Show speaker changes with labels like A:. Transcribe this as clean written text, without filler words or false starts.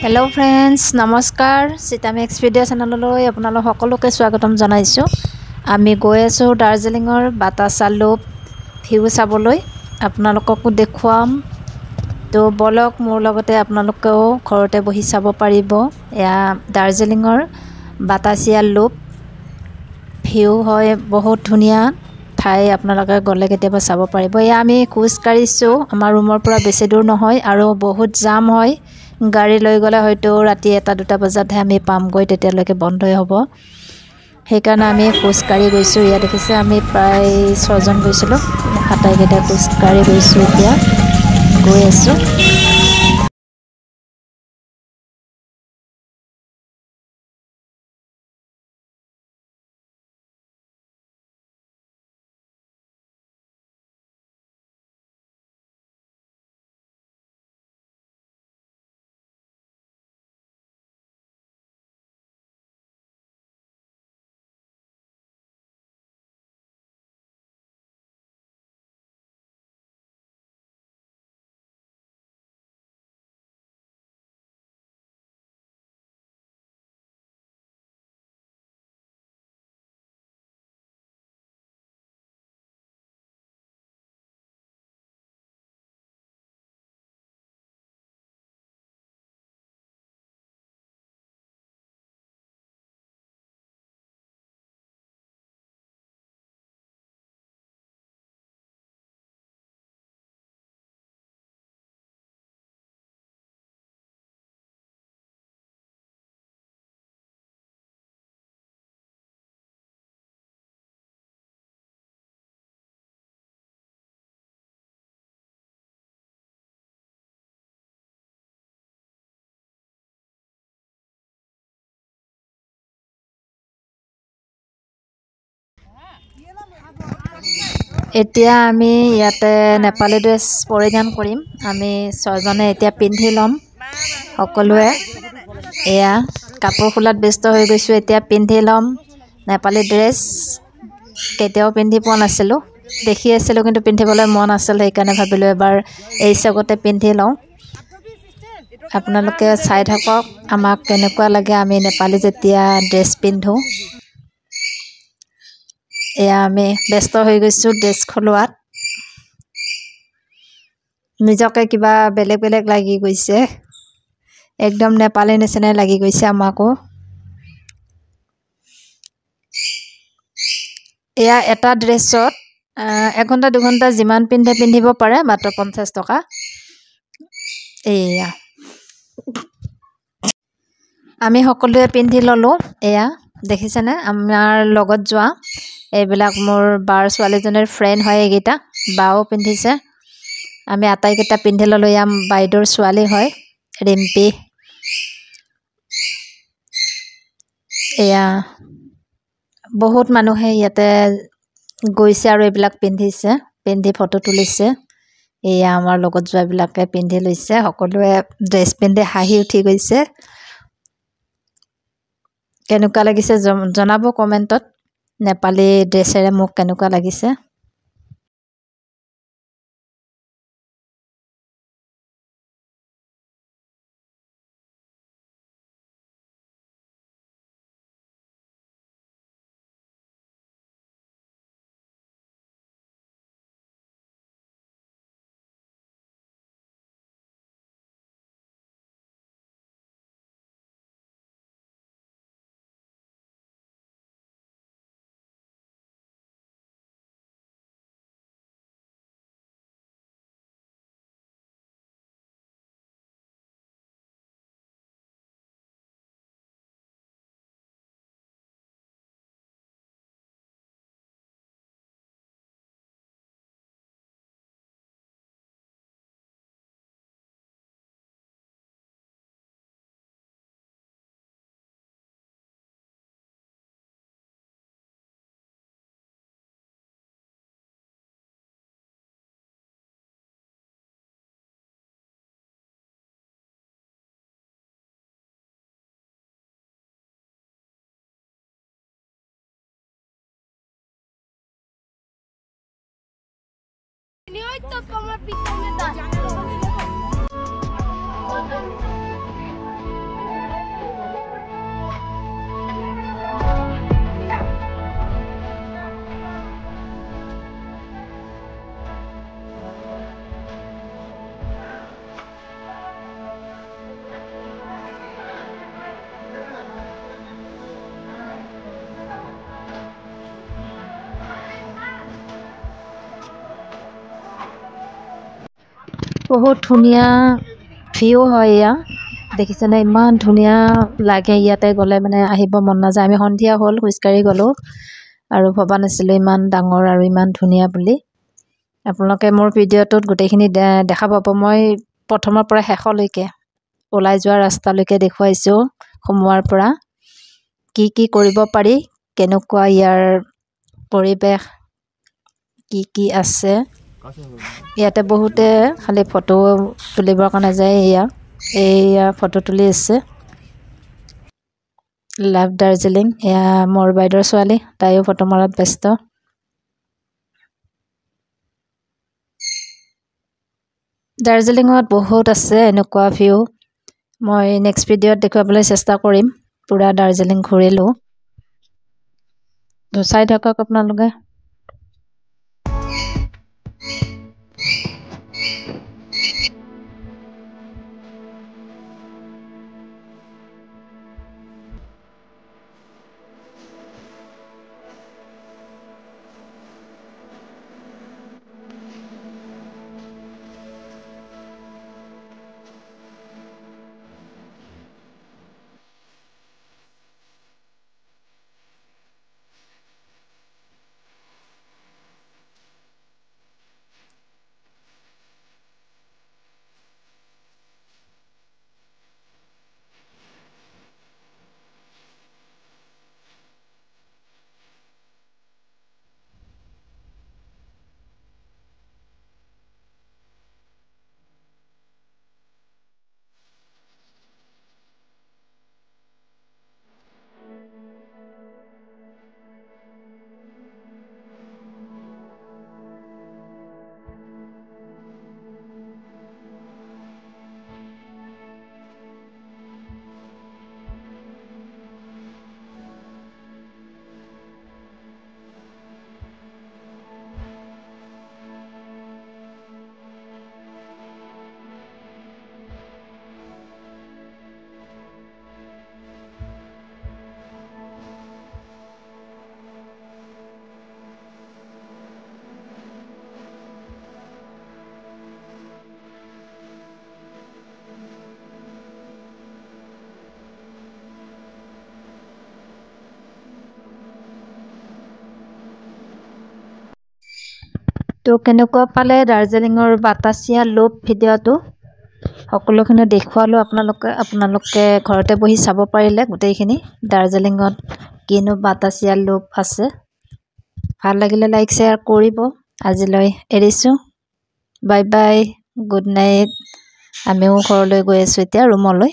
A: Hello friends नमस्कार सीतामी Expedia चेनेलলৈ আপোনালোক সকলোকে স্বাগতম জনাইছো। আমি গৈ আছো দাৰ্জিলিঙৰ বাতাসা লুপ ভিউ চাবলৈ আপোনালোককো দেখুৱাম। তো বলক মোৰ লগতে আপোনালোকেও ঘৰতে বহি চাব পাৰিব। এয়া দাৰ্জিলিঙৰ বাতাসিয়া লুপ ভিউ হয়, বহুত ধুনীয়া ঠাই। আপোনালোকে গলে কেতিয়াবা চাব পাৰিব। এয়া আমি খোজ কাঢ়িছো, আমাৰ ৰুমৰ পৰা বেছি দূৰ নহয় আৰু বহুত জাম হয়। গাড়ী লৈ গলে হয়তো ৰাতি 1-2 বজাতহে আমি পামগৈ, তেতিয়ালৈকে বন্ধই হ'ব। সেইকাৰণে আমি খোজ কাঢ়ি গৈছো। ইয়া দেখিছে আমি প্ৰায় 6 জন গৈছিলো, আটাইকেইটা খোজ কাঢ়ি গৈছো। এতিয়া গৈ আছো। এতিয়া আমি ইয়াতে নেপালী ড্ৰেছ পৰিধান কৰিম। আমি 6 জনে এতিয়া পিন্ধি লম সকলোৱে। এয়া কাপোৰ খোলাত ব্যস্ত হৈ গৈছো, এতিয়া পিন্ধি লম নেপালী ড্ৰেছ। কেতিয়াও পিন্ধি পোৱা নাছিলো, দেখি আছিলো কিন্তু পিন্ধিবলৈ মন আছিল। সেইকাৰণে ভাবিলো এবাৰ এই চগতে পিন্ধি লওঁ। আপোনালোকে চাই থাকক আমাক কেনেকুৱা লাগে আমি নেপালী যেতিয়া ড্ৰেছ পিন্ধো। এয়া আমি ব্যস্ত হৈ গৈছো ড্ৰেছ খোলোৱাত। নিজকে কিবা বেলেগ বেলেগ লাগি গৈছে, একদম নেপালী নিচিনাই লাগি গৈছে আমাকো। এয়া এটা ড্ৰেছত 1 ঘণ্টা 2 ঘণ্টা যিমান পিন্ধিব পাৰে, মাত্ৰ 50 টকা। এয়া আমি সকলোৱে পিন্ধি ললো। এয়া দেখিছেনে আমাৰ লগত যোৱা এইবিলাক মোৰ বাৰ ছোৱালীজনীৰ ফ্ৰেণ্ড হয়। এইকেইটা বাও পিন্ধিছে। আমি আটাইকেইটা পিন্ধি ললো। এয়া বাইদেউৰ ছোৱালী হয় ৰিম্পী। এয়া বহুত মানুহে ইয়াতে গৈছে আৰু এইবিলাক পিন্ধি ফটো তুলিছে। এয়া আমাৰ লগত যোৱাবিলাকে পিন্ধি লৈছে, সকলোৱে ড্ৰেছ পিন্ধি হাঁহি উঠি গৈছে। কেনেকুৱা লাগিছে জনাব কমেণ্টত। নেপালী ড্ৰেছেৰে মোক কেনেকুৱা লাগিছে। বহুত ধুনীয়া ভিউ হয় এয়া দেখিছেনে ইমান ধুনীয়া লাগে ইয়াতে গ'লে মানে আহিব মন নাযায় আমি সন্ধিয়া হ'ল খোজকাঢ়ি গ'লোঁ আৰু ভবা নাছিলোঁ ইমান ডাঙৰ আৰু ইমান ধুনীয়া বুলি আপোনালোকে মোৰ ভিডিঅ'টোত গোটেইখিনি দেখা পাব মই প্ৰথমৰ পৰা শেষলৈকে ওলাই যোৱা ৰাস্তালৈকে দেখুৱাইছোঁ সোমোৱাৰ পৰা কি কি কৰিব পাৰি কেনেকুৱা ইয়াৰ পৰিৱেশ কি আছে ইয়াতে বহুতে খালি ফটো তুলিবৰ কাৰণে যায় এয়া ফটো তুলি আছে লাভ দাৰ্জিলিং এয়া মোৰ বাইদেউৰ ছোৱালী তাইও ফটো মাৰাত ব্যস্ত দাৰ্জিলিঙত বহুত আছে এনেকুৱা ভিউ মই নেক্সট ভিডিঅ'ত দেখুৱাবলৈ চেষ্টা কৰিম পুৰা দাৰ্জিলিং ঘূৰিলোঁ চাই থাকক আপোনালোকে তো কেনেকুৱা পালে দাৰ্জিলিঙৰ বাতাসীয়া লোপ ভিডিঅ'টো সকলোখিনি দেখুৱালোঁ আপোনালোকে ঘৰতে বহি চাব পাৰিলে গোটেইখিনি দাৰ্জিলিঙত কিনো বাতাসীয়া লোপ আছে ভাল লাগিলে লাইক শ্বেয়াৰ কৰিব আজিলৈ এৰিছোঁ বাই বাই গুড নাইট আমিও ঘৰলৈ গৈ আছোঁ এতিয়া ৰুমলৈ